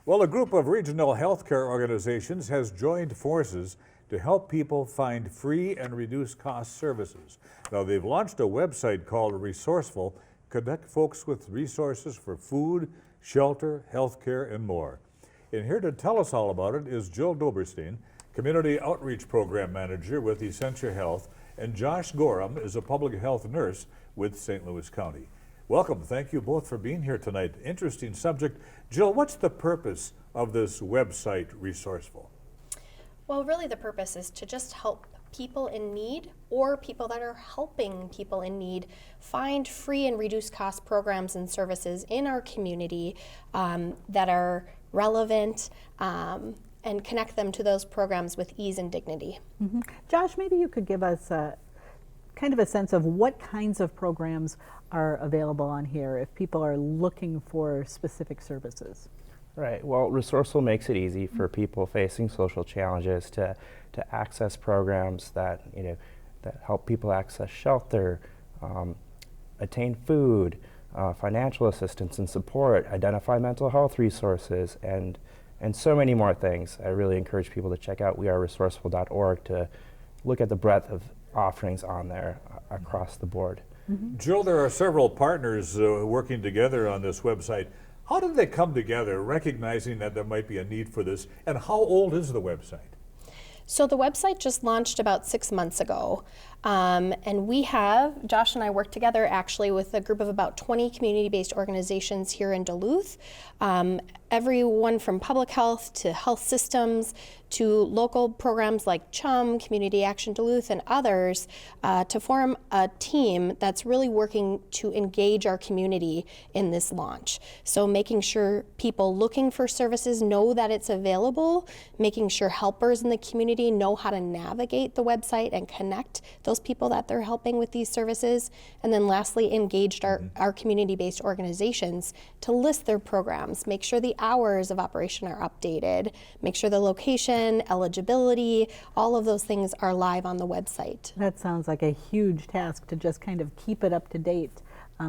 Well, a group of regional healthcare organizations has joined forces to help people find free and reduced cost services. Now, they've launched a website called Resourceful, connect folks with resources for food, shelter, healthcare, and more. And here to tell us all about it is Jill Doberstein, Community Outreach Program Manager with Essentia Health, and Josh Gorham is a public health nurse with St. Louis County. Welcome. Thank you both for being here tonight. Interesting subject. Jill, what's the purpose of this website, Resourceful? Well, really the purpose is to just help people in need or people that are helping people in need find free and reduced cost programs and services in our community that are relevant and connect them to those programs with ease and dignity. Mm-hmm. Josh, maybe you could give us kind of a sense of what kinds of programs are available on here if people are looking for specific services. Right. Well, Resourceful makes it easy for people facing social challenges to access programs that that help people access shelter, attain food, financial assistance and support, identify mental health resources, and so many more things. I really encourage people to check out weareresourceful.org to look at the breadth of offerings on there across the board. Mm-hmm. Jill, there are several partners working together on this website. How did they come together, recognizing that there might be a need for this, and how old is the website? So the website just launched about 6 months ago, and Josh and I work together actually with a group of about 20 community-based organizations here in Duluth, everyone from public health to health systems to local programs like CHUM, Community Action Duluth, and others to form a team that's really working to engage our community in this launch. So making sure people looking for services know that it's available, making sure helpers in the community know how to navigate the website and connect those people that they're helping with these services, and then lastly engaged our community-based organizations to list their programs, make sure the hours of operation are updated, make sure the location, eligibility, all of those things are live on the website. That sounds like a huge task to just kind of keep it up to date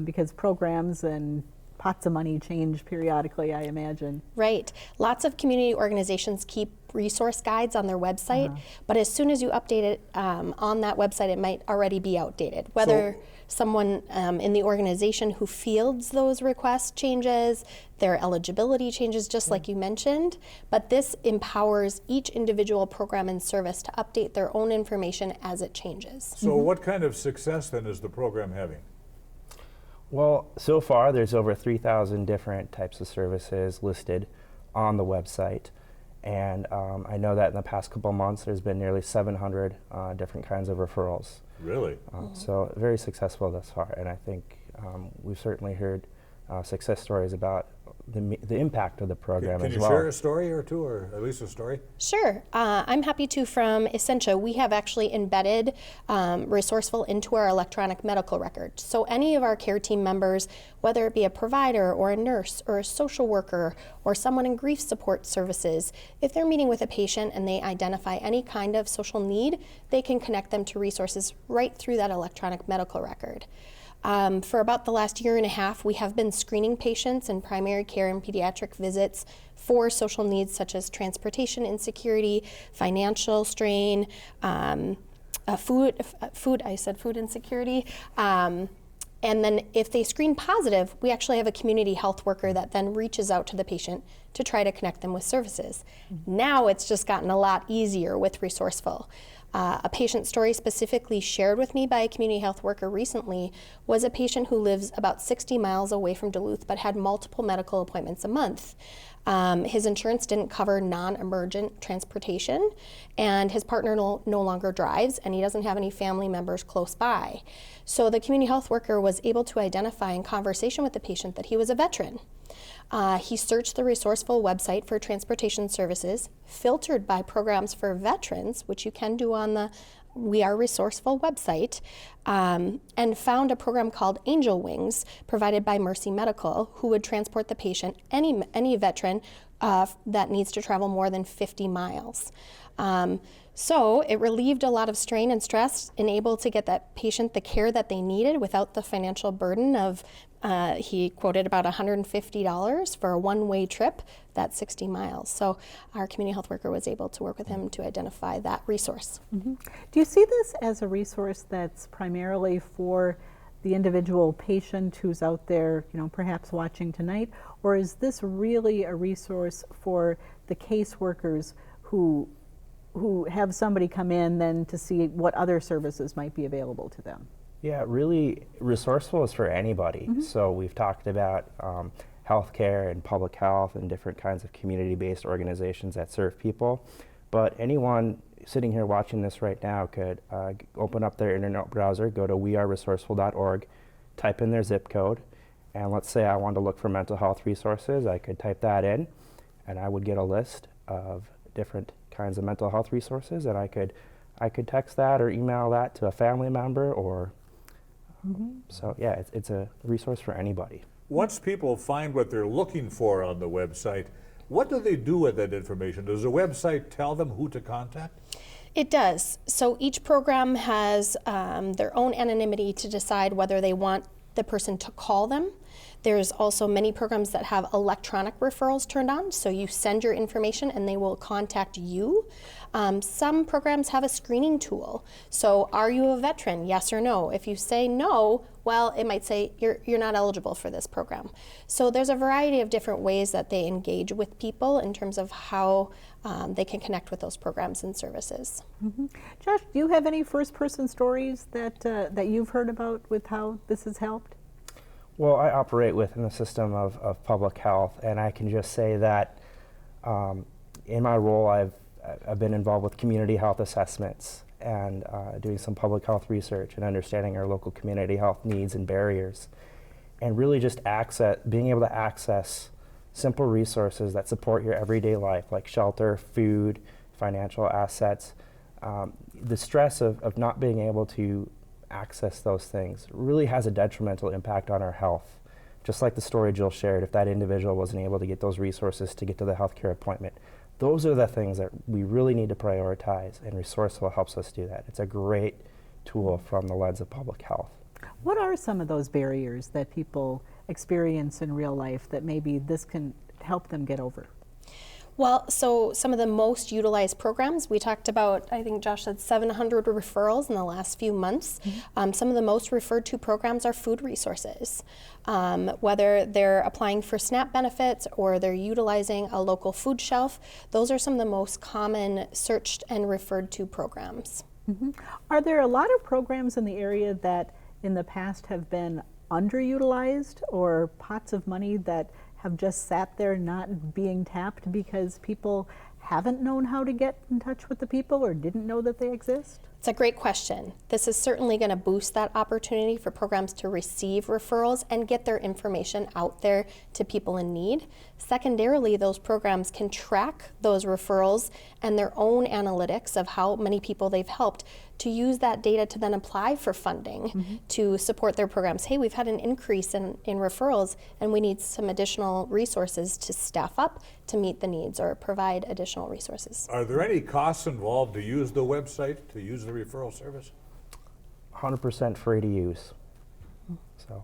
because programs and pots of money change periodically, I imagine. Right. Lots of community organizations keep resource guides on their website, but as soon as you update it on that website, it might already be outdated. Whether someone in the organization who fields those request changes, their eligibility changes, just like you mentioned, but this empowers each individual program and service to update their own information as it changes. So what kind of success then is the program having? Well, so far there's over 3,000 different types of services listed on the website. And I know that in the past couple months there's been nearly 700 different kinds of referrals. Really? So very successful thus far. And I think we've certainly heard success stories about the impact of the program as well. Can you share a story or two, or at least a story? Sure. I'm happy to. From Essentia, we have actually embedded Resourceful into our electronic medical record. So any of our care team members, whether it be a provider or a nurse or a social worker or someone in grief support services, if they're meeting with a patient and they identify any kind of social need, they can connect them to resources right through that electronic medical record. For about the last year and a half, we have been screening patients in primary care and pediatric visits for social needs such as transportation insecurity, financial strain, food insecurity. And then if they screen positive, we actually have a community health worker that then reaches out to the patient to try to connect them with services. Now it's just gotten a lot easier with Resourceful. A patient story specifically shared with me by a community health worker recently was a patient who lives about 60 miles away from Duluth but had multiple medical appointments a month. His insurance didn't cover non-emergent transportation, and his partner no longer drives, and he doesn't have any family members close by. So the community health worker was able to identify in conversation with the patient that he was a veteran. He searched the Resourceful website for transportation services, filtered by programs for veterans, which you can do on the We Are Resourceful website, and found a program called Angel Wings provided by Mercy Medical, who would transport the patient, any veteran, that needs to travel more than 50 miles. So it relieved a lot of strain and stress and able to get that patient the care that they needed without the financial burden of, he quoted about $150 for a one-way trip, that's 60 miles. So our community health worker was able to work with him to identify that resource. Do you see this as a resource that's primarily for the individual patient who's out there, perhaps watching tonight, or is this really a resource for the caseworkers who have somebody come in then to see what other services might be available to them? Yeah, really, Resourceful is for anybody. So we've talked about healthcare and public health and different kinds of community-based organizations that serve people. But anyone sitting here watching this right now could open up their internet browser, go to weareresourceful.org, type in their zip code, and let's say I want to look for mental health resources. I could type that in, and I would get a list of different kinds of mental health resources, and I could text that or email that to a family member, or so yeah, it's a resource for anybody. Once people find what they're looking for on the website, what do they do with that information? Does the website tell them who to contact? It does. So each program has their own anonymity to decide whether they want the person to call them. There's also many programs that have electronic referrals turned on, so you send your information and they will contact you. Some programs have a screening tool. So are you a veteran, yes or no? If you say no, well, it might say you're not eligible for this program. So there's a variety of different ways that they engage with people in terms of how they can connect with those programs and services. Josh, do you have any first-person stories that you've heard about with how this has helped? Well, I operate within the system of public health, and I can just say that in my role, I've been involved with community health assessments and doing some public health research and understanding our local community health needs and barriers, and really just being able to access simple resources that support your everyday life, like shelter, food, financial assets. The stress of not being able to access those things really has a detrimental impact on our health. Just like the story Jill shared, if that individual wasn't able to get those resources to get to the healthcare appointment, those are the things that we really need to prioritize, and Resourceful helps us do that. It's a great tool from the lens of public health. What are some of those barriers that people experience in real life that maybe this can help them get over? Well, so some of the most utilized programs, we talked about, I think Josh said 700 referrals in the last few months. Some of the most referred to programs are food resources. Whether they're applying for SNAP benefits or they're utilizing a local food shelf, those are some of the most common searched and referred to programs. Are there a lot of programs in the area that in the past have been underutilized, or pots of money that have just sat there not being tapped because people haven't known how to get in touch with the people or didn't know that they exist? It's a great question. This is certainly going to boost that opportunity for programs to receive referrals and get their information out there to people in need. Secondarily, those programs can track those referrals and their own analytics of how many people they've helped to use that data to then apply for funding to support their programs. Hey, we've had an increase in referrals and we need some additional resources to staff up to meet the needs or provide additional resources. Are there any costs involved to use the website, to use the referral service? 100% free to use. So,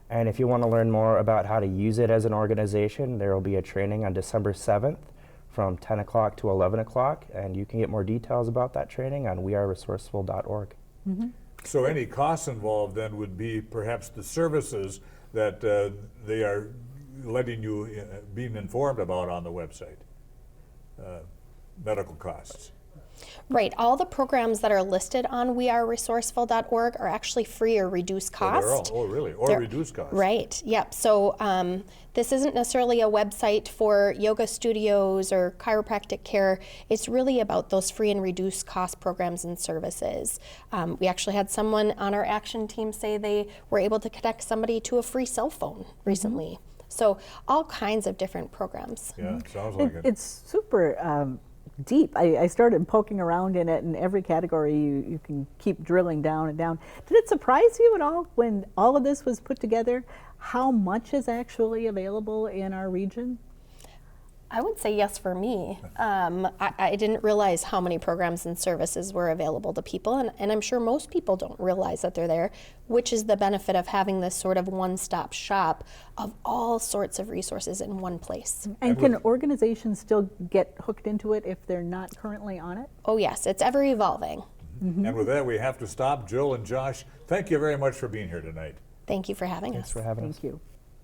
and if you want to learn more about how to use it as an organization, there will be a training on December 7th from 10 o'clock to 11 o'clock, and you can get more details about that training on weareresourceful.org. So any costs involved then would be perhaps the services that they are letting you, being informed about on the website, medical costs. Right. All the programs that are listed on weareresourceful.org are actually free or reduced cost. Oh, really? Or reduced cost. Right. Yep. So this isn't necessarily a website for yoga studios or chiropractic care. It's really about those free and reduced cost programs and services. We actually had someone on our action team say they were able to connect somebody to a free cell phone recently. So all kinds of different programs. Yeah, sounds like it. It's super deep. I started poking around in it, and every category you can keep drilling down and down. Did it surprise you at all when all of this was put together, how much is actually available in our region? I would say yes for me. I didn't realize how many programs and services were available to people, and I'm sure most people don't realize that they're there, which is the benefit of having this sort of one-stop shop of all sorts of resources in one place. And can organizations still get hooked into it if they're not currently on it? Oh yes, it's ever evolving. And with that, we have to stop. Jill and Josh, thank you very much for being here tonight. Thanks for having us. Thanks for having us. Thank you.